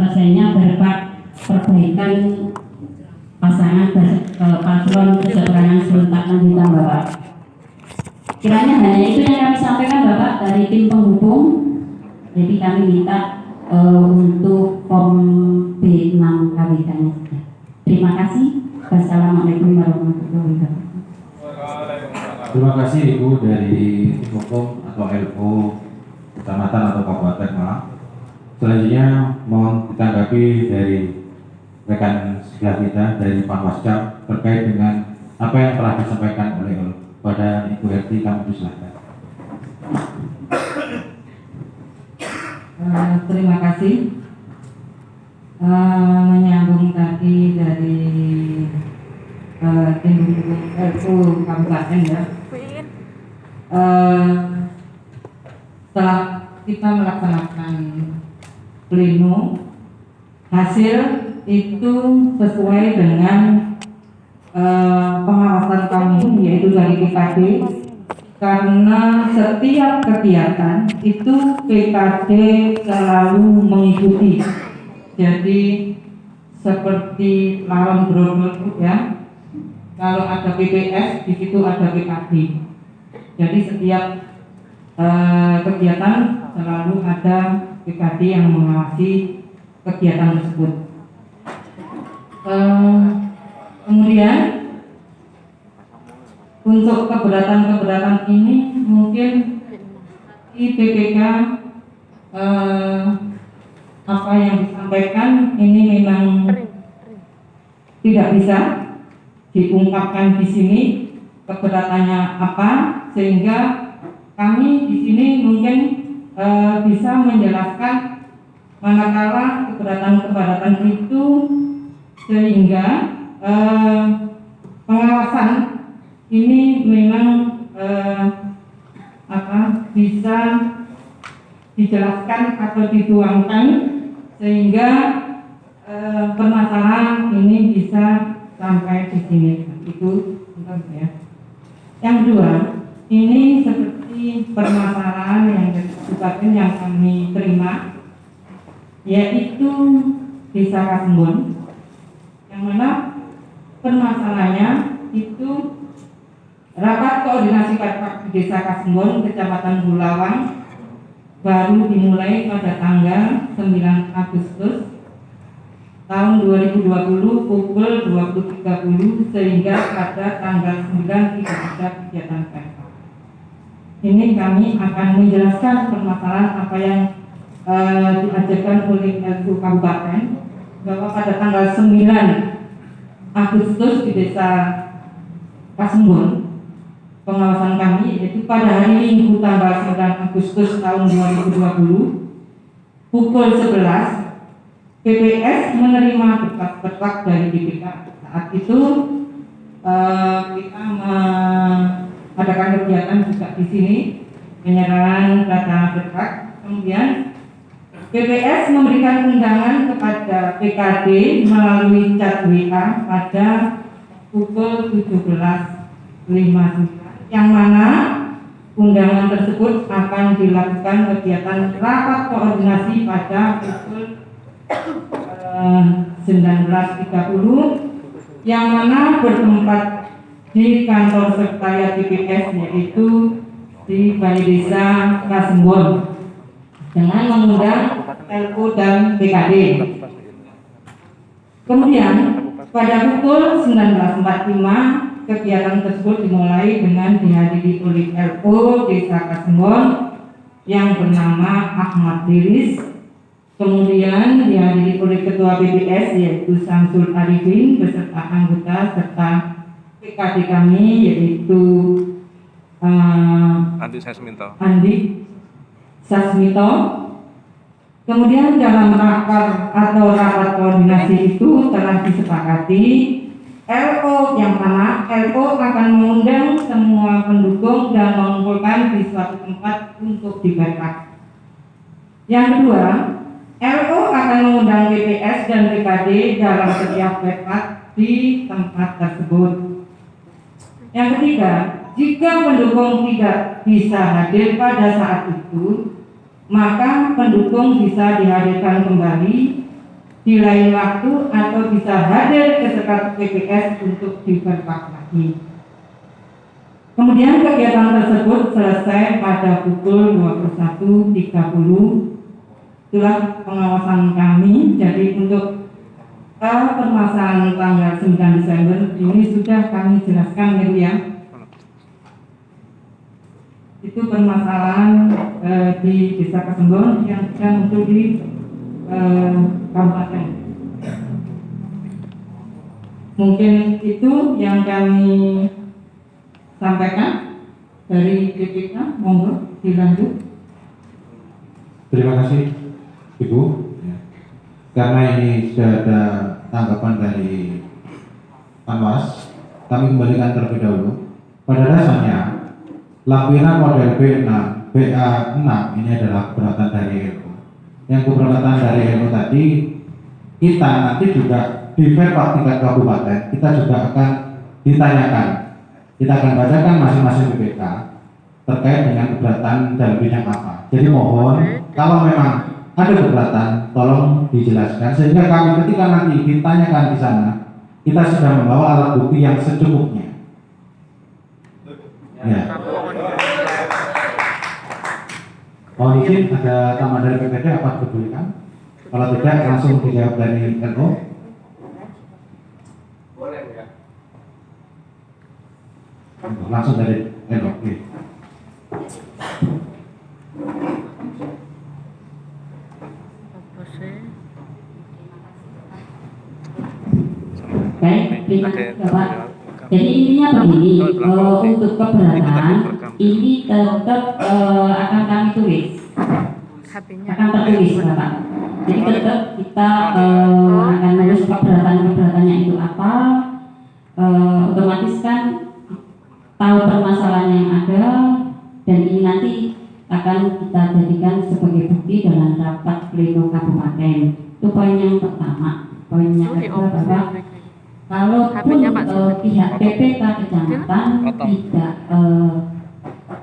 selesainya berupa perbaikan pasangan paslon keseparangan serentak lanjutan Bapak. Kiranya hanya itu yang kami sampaikan Bapak dari tim penghubung. Jadi kami minta untuk form B6 KWK-nya saja. Terima kasih. Wassalamualaikum warahmatullahi wabarakatuh. Terima kasih Ibu dari tim hukum atau LO Kecamatan atau Kabupaten Malang. Selanjutnya mohon ditanggapi dari rekan sebelah kita dari Panwascam terkait dengan apa yang telah disampaikan oleh pada Ibu Herti. Kami silakan. Terima kasih. Menyambung tadi dari tim hukum LO Kabupaten ya. Setelah kita melaksanakan pleno, hasil itu sesuai dengan pengawasan kami, yaitu dari PKD, karena setiap kegiatan itu PKD selalu mengikuti. Jadi seperti larang brodol ya, kalau ada PPS di situ ada PKD. Jadi setiap kegiatan selalu ada PKD yang mengawasi kegiatan tersebut. Kemudian untuk keberatan ini mungkin di PPK apa yang disampaikan ini memang tidak bisa diungkapkan di sini keberatannya apa, sehingga kami di sini mungkin bisa menjelaskan manakala keberatan itu sehingga pengawasan ini memang bisa dijelaskan atau dituangkan sehingga permasalahan ini bisa sampai di sini. Itu ya. Yang kedua, ini seperti permasalahan yang yang kami terima, yaitu Desa Kasembon, yang mana permasalahannya itu rapat koordinasi di Desa Kasembon, Kecamatan Bulawang baru dimulai pada tanggal 9 Agustus tahun 2020 pukul 20.30 sehingga pada tanggal 9 tidak ada kegiatan PK. Ini kami akan menjelaskan permasalahan apa yang diajarkan oleh LU Kabupaten, bahwa pada tanggal 9 Agustus di Desa Kasembon pengawasan kami, yaitu pada hari Minggu tanggal 9 Agustus tahun 2020 pukul 11 PPS menerima berkas dari BPK. Saat itu kita mengadakan kegiatan juga di sini penyerahan data berkas. Kemudian PPS memberikan undangan kepada PKD melalui chat WA pada pukul 17.59, yang mana undangan tersebut akan dilakukan kegiatan rapat koordinasi pada pukul 19.30 yang mana bertempat di kantor sekretariat PPS, yaitu di Balai Desa Kasembon, dengan mengundang LO dan PKD. Kemudian pada pukul 19.45 kegiatan tersebut dimulai dengan dihadiri oleh LO Desa Kasembon yang bernama Ahmad Diris, kemudian dihadiri oleh Ketua BPS yaitu Samsul Arifin beserta anggota serta PKD kami yaitu Andi Sasmito. Kemudian dalam rapat koordinasi itu telah disepakati LO yang mana LO akan mengundang semua pendukung dan mengumpulkan di suatu tempat untuk di-backup. Yang kedua, LO akan mengundang BPS dan PKD dalam setiap backup di tempat tersebut. Yang ketiga, jika pendukung tidak bisa hadir pada saat itu, maka pendukung bisa dihadirkan kembali di lain waktu atau bisa hadir ke sekat PPS untuk diperpak lagi. Kemudian kegiatan tersebut selesai pada pukul 21.30. Itulah pengawasan kami. Jadi untuk permasalahan tanggal 9 Desember ini sudah kami jelaskan gitu ya. Itu permasalahan di Desa Kesembon yang muncul di kabupaten. Mungkin itu yang kami sampaikan dari BPK. Monggo dilanjut. Terima kasih Ibu. Karena ini sudah ada tanggapan dari Panwas, kami kembalikan terlebih dahulu. Pada dasarnya lampiran model B6, BA6 ini adalah keberatan dari LO. Yang keberatan dari LO tadi, kita nanti juga di Verpak tingkat kabupaten, kita juga akan ditanyakan. Kita akan bacakan masing-masing BPK terkait dengan keberatan dalam bidang apa. Jadi mohon, kalau memang ada keberatan, tolong dijelaskan sehingga kami ketika nanti ditanyakan di sana, kita sudah membawa alat bukti yang secukupnya. Ya. Mohon izin, ada tambahan dari PPD apa diperbolehkan? Kalau tidak, langsung dijawab dari LO. Boleh ya. Langsung dari LO. Oke. Baik, terima kasih Bapak. Jadi intinya begini, untuk keberatan ini tetap akan kami tulis, akan tertulis Bapak. Jadi tetap kita akan menulis keberatan-keberatannya itu apa, otomatis kan tahu permasalahan yang ada, dan ini nanti akan kita jadikan sebagai bukti dalam rapat pleno kabupaten. Itu poin yang pertama. Poin yang kedua Bapak, kalaupun pihak PPK kecamatan tidak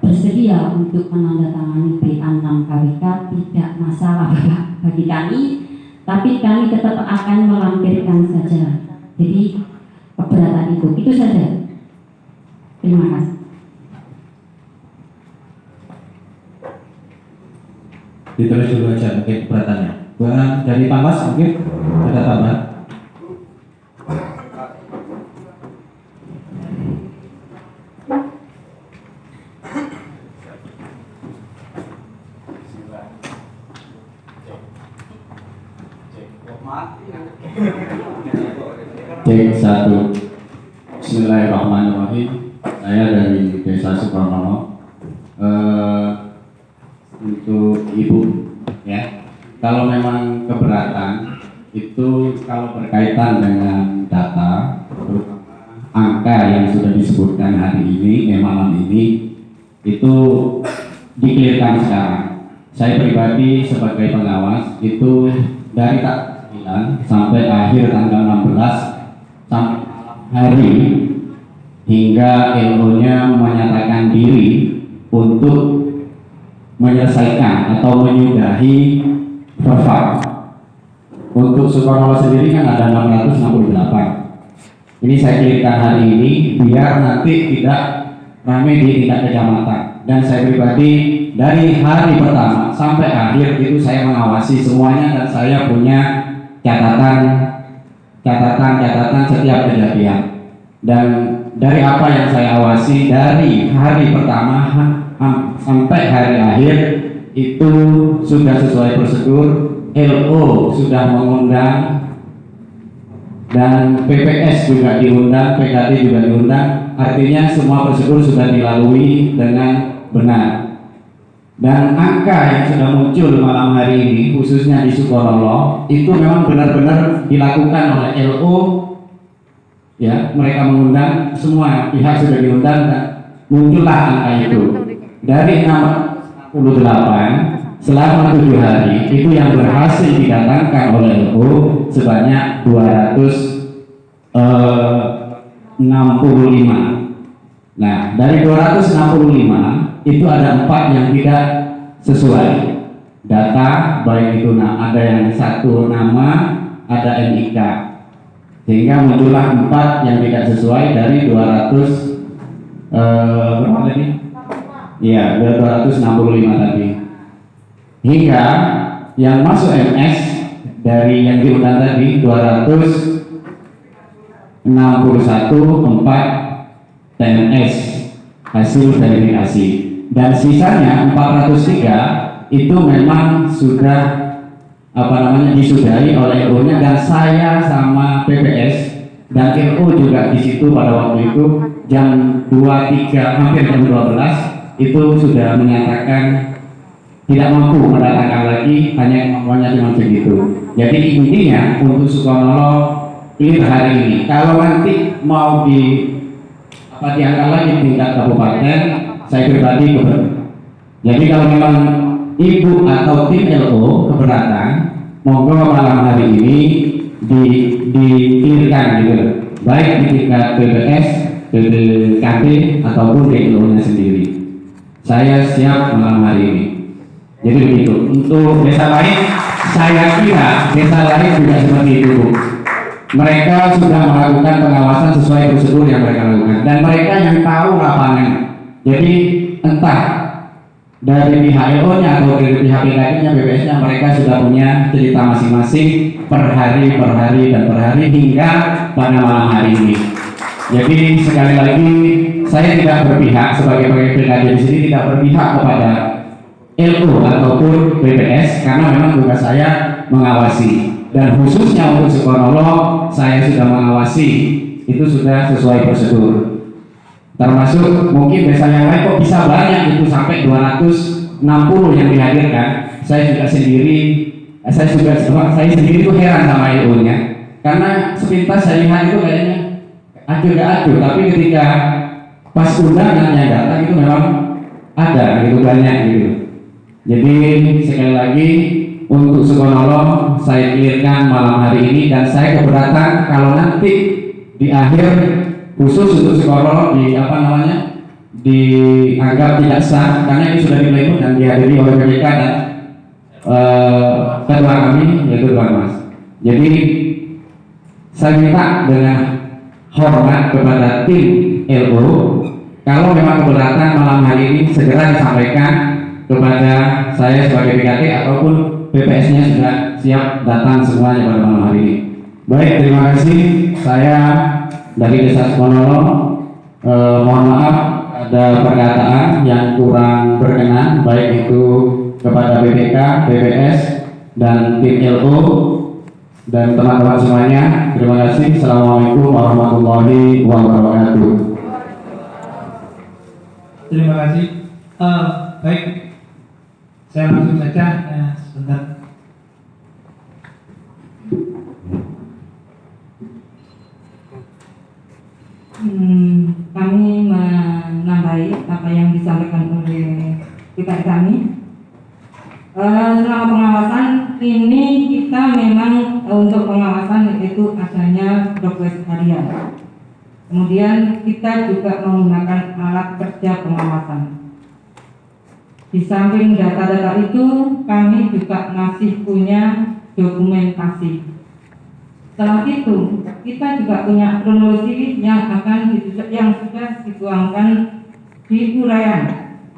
bersedia untuk menandatangani BA6 KWK, tidak masalah Bapak bagi kami, tapi kami tetap akan melampirkan saja. Jadi keberatan itu saja. Terima kasih. Ditulis dulu aja mungkin keberatannya. Buat dari Panwas mungkin ada tambahan. Cek 1. Bismillahirrahmanirrahim. Saya dari Desa Sukarnono. Untuk Ibu, ya, kalau memang keberatan itu kalau berkaitan dengan data, terutama angka yang sudah disebutkan hari ini, malam ini, itu dikelirkan sekarang. Saya pribadi sebagai pengawas itu dari tanggal 9 sampai akhir tanggal 16 sampai hari hingga LO-nya menyatakan diri untuk menyelesaikan atau menyudahi Verpak. Untuk Sukarnono sendiri kan ada 668. Ini saya klirkan hari ini biar nanti tidak ramai di tingkat kecamatan. Dan saya pribadi dari hari pertama sampai akhir itu saya mengawasi semuanya dan saya punya catatan setiap kejadian. Dan dari apa yang saya awasi dari hari pertama sampai hari akhir itu sudah sesuai prosedur. LO sudah mengundang dan PPS juga diundang, PKT juga diundang. Artinya semua prosedur sudah dilalui dengan benar. Dan angka yang sudah muncul malam hari ini khususnya di Sukarnono itu memang benar-benar dilakukan oleh LO. Ya, mereka mengundang, semua pihak sudah diundang dan muncullah angka itu. Dari 68 selama 7 hari itu yang berhasil didatangkan oleh LO sebanyak 265. Nah, dari 265 itu ada 4 yang tidak sesuai data, baik itu ada yang satu nama ada NIK, sehingga muncullah 4 yang tidak sesuai dari 200 berapa tadi? Iya, 265 tadi. Hingga yang masuk MS dari yang diundang tadi 261 4 TNS hasil verifikasi, dan sisanya 403 itu memang sudah disudahi oleh LO-nya, dan saya sama PPS dan LO juga di situ pada waktu itu jam 23 hampir jam 12 itu sudah menyatakan tidak mampu mendatangkan lagi, hanya kemampuannya cuma segitu. Jadi intinya untuk Sukonolo clear hari ini. Kalau nanti mau diangkat lagi tingkat kabupaten, saya pribadi keberatan. Jadi kalau memang ibu atau tim LO keberatan, monggo malam hari ini di-clearkan gitu, baik di tingkat PPS, PPKB ataupun di LO-nya sendiri. Saya siap malam hari ini. Jadi begitu. Untuk desa lain, saya kira desa lain juga seperti itu, Bu. Mereka sudah melakukan pengawasan sesuai prosedur yang mereka lakukan, dan mereka yang tahu lapangan. Jadi entah dari pihak LO-nya atau dari pihak PKI-nya, BPS-nya, mereka sudah punya cerita masing-masing per hari hingga pada malam hari ini. Jadi sekali lagi saya tidak berpihak sebagai PKI di sini, tidak berpihak kepada LO ataupun BPS, karena memang tugas saya mengawasi, dan khususnya untuk Sukonolo saya sudah mengawasi, itu sudah sesuai prosedur. Termasuk mungkin desa yang lain kok bisa banyak itu sampai 260 yang dihadirkan. Saya sendiri tuh heran sama LO-nya, karena sepintas saya lihat itu kayaknya acuh, tapi ketika pas undangannya datang itu memang ada gitu, banyak gitu. Jadi sekali lagi untuk Sukonolo saya clearkan malam hari ini, dan saya keberatan kalau nanti di akhir khusus untuk Sukonolo dianggap tidak sah, karena ini sudah di-pleno dan dihadiri oleh PPK dan ketua kami yaitu Tuan Mas. Jadi saya minta dengan hormat kepada tim LO, kalau memang keberatan malam hari ini segera disampaikan kepada saya sebagai PKT ataupun BPS-nya sudah siap datang semuanya pada malam hari ini. Baik, terima kasih. Saya dari Desa Sukonolo, mohon maaf ada perkataan yang kurang berkenan, baik itu kepada BPK, BPS, dan tim LO dan teman-teman semuanya. Terima kasih. Assalamualaikum warahmatullahi wabarakatuh. Terima kasih. Baik, saya langsung saja. Sebentar. Kami menambahi apa yang disampaikan oleh PKI kami. Selama pengawasan ini kita memang untuk pengawasan itu adanya progres harian. Kemudian kita juga menggunakan alat kerja pengawasan. Di samping data-data itu, kami juga masih punya dokumentasi. Setelah itu, kita juga punya kronologi yang sudah dituangkan di uraian,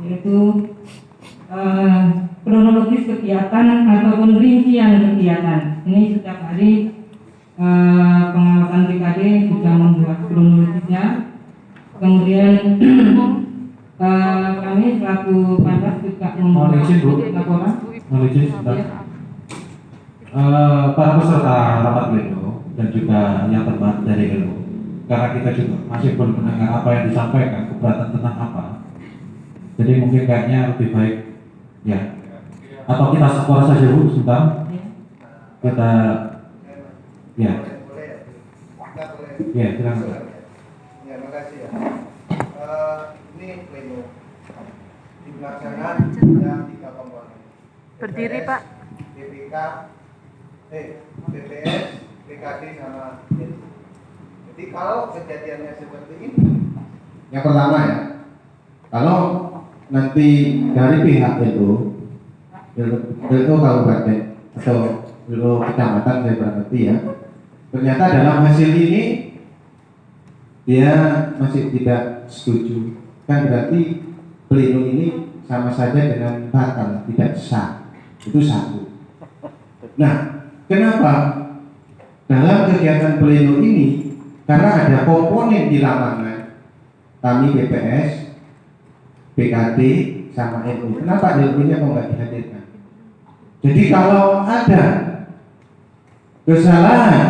yaitu kronologis kegiatan ataupun rincian kegiatan. Ini setiap hari pengawasan PKD sudah membuat kronologisnya. Kemudian kami selaku Panwas juga membuat laporan. Para peserta rapat pleno dan juga yang terbaik dari LO, karena kita juga masih belum mendengar apa yang disampaikan, keberatan tentang apa. Jadi mungkin kayaknya lebih baik ya, atau kita skor saja dulu sebentar. Kita ya. Ya, silakan. Ya, makasih ya. Ini pleno dilaksanakan yang 3 komponen. Berdiri, Pak. BPK, BPS, PKD sama DES. Jadi kalau kejadiannya seperti ini, yang pertama ya, kalau nanti dari pihak LO kabupaten atau LO kecamatan saya berarti ya. Ternyata dalam hasil ini dia masih tidak setuju. Kan berarti pleno ini sama saja dengan batal, tidak sah. Itu satu. Nah, kenapa dalam kegiatan pleno ini, karena ada komponen di lapangan, kami BPS, BKD, sama LO. Kenapa LO-nya kok nggak dihadirkan? Jadi kalau ada kesalahan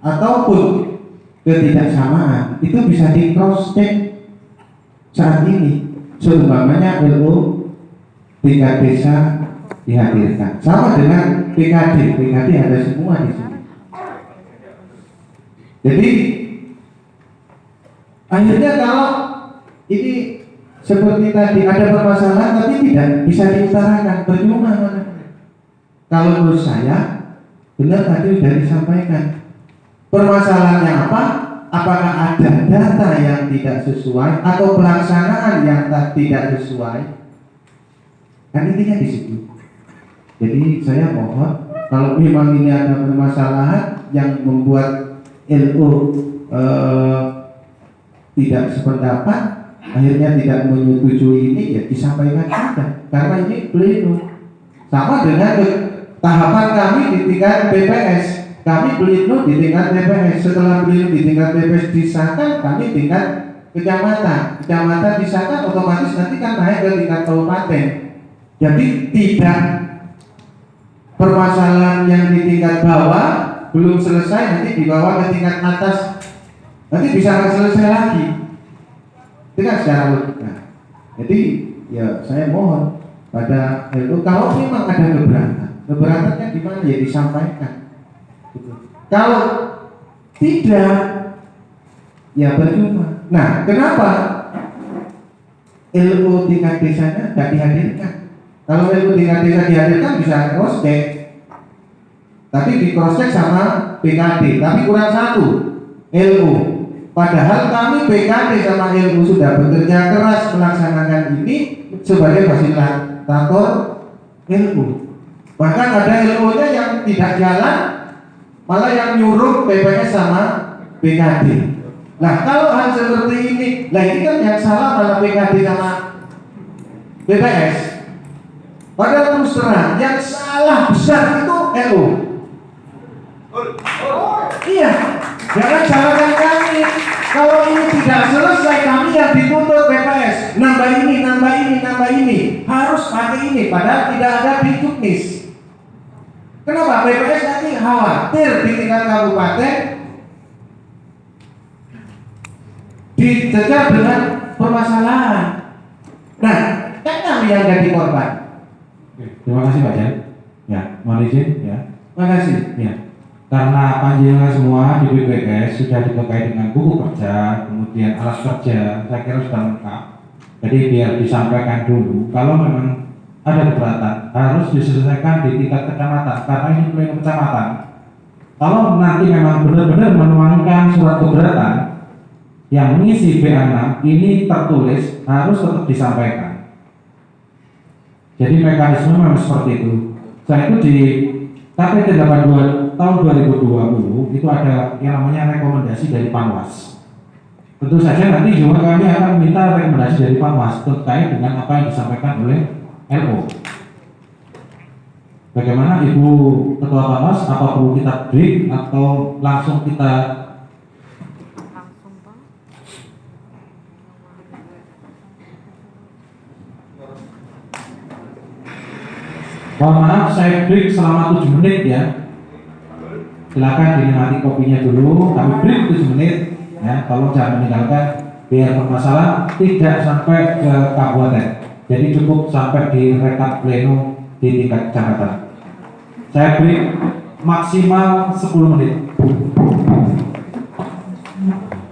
ataupun ketidaksamaan, itu bisa di cross check saat ini. Seumpamanya LO tingkat desa dihadirkan, sama dengan PKD ada semua di sini. Jadi akhirnya kalau ini seperti tadi ada permasalahan tapi tidak bisa diutarakan, percuma. Kalau menurut saya benar tadi sudah disampaikan. Permasalahannya apa? Apakah ada data yang tidak sesuai atau pelaksanaan yang tidak sesuai? Kan intinya di situ. Jadi saya mohon kalau memang ini ada permasalahan yang membuat LO tidak sependapat, akhirnya tidak menyetujui ini, ya disampaikan saja. Karena ini pleno. Sama dengan tahapan kami di tingkat BPS. Kami pleno di tingkat BPS. Setelah pleno di tingkat BPS disahkan, kami tingkat kecamatan. Kecamatan disahkan, otomatis nanti kan naik ke tingkat kabupaten. Jadi tidak permasalahan yang di tingkat bawah belum selesai, nanti dibawa ke tingkat atas, nanti bisa selesai lagi. Itu kan secara logika. Jadi ya saya mohon pada LO, kalau memang ada keberatannya di mana ya disampaikan. Gitu. Kalau tidak, ya percuma. Nah, kenapa LO tingkat desanya tidak dihadirkan? Kalau LO tingkat desa dihadirkan bisa cross check, tapi di cross check sama PKD, tapi kurang satu, LO. Padahal kami PKD sama LO sudah bekerja keras melaksanakan ini sebagai fasilitator LO. Bahkan ada LO-nya yang tidak jalan, malah yang nyuruh PPS sama PKD. Nah, kalau hal seperti ini, lah ini kan yang salah malah PKD sama PPS. Padahal terus terang, yang salah besar itu LO. Iya, jangan salahkan kami. Kalau ini tidak selesai, kami yang dituntut PPS. Nambah ini. Harus pakai ini, padahal tidak ada di juknis. Kenapa? PPS nanti khawatir di tingkat kabupaten dijejar dengan permasalahan. Nah, kan kami yang jadi korban. Terima kasih Pak Jan. Ya, mohon izin ya. Terima kasih. Ya. Karena panjenengan semua di BPS sudah dibekali dengan buku kerja, kemudian alat kerja, saya kira sudah lengkap. Jadi biar disampaikan dulu, kalau memang ada keberatan harus diselesaikan di tingkat kecamatan, karena ini pleno kecamatan. Kalau nanti memang benar-benar menuangkan surat keberatan yang mengisi BA6 ini tertulis, harus tetap disampaikan. Jadi mekanisme memang seperti itu. Saya itu di KPT 82 tahun 2020 itu ada yang namanya rekomendasi dari Panwas. Tentu saja nanti juga kami akan minta rekomendasi dari Panwas terkait dengan apa yang disampaikan oleh LO. Bagaimana Ibu Ketua Panwas, apa perlu kita break atau langsung kita mohon maaf, saya break selama 7 menit ya. Silakan dinikmati kopinya dulu. Kami break 7 menit ya. Tolong jangan meninggalkan biar permasalahan tidak sampai ke kabupaten. Jadi cukup sampai di rekap pleno di tingkat kecamatan. Saya break maksimal 10 menit.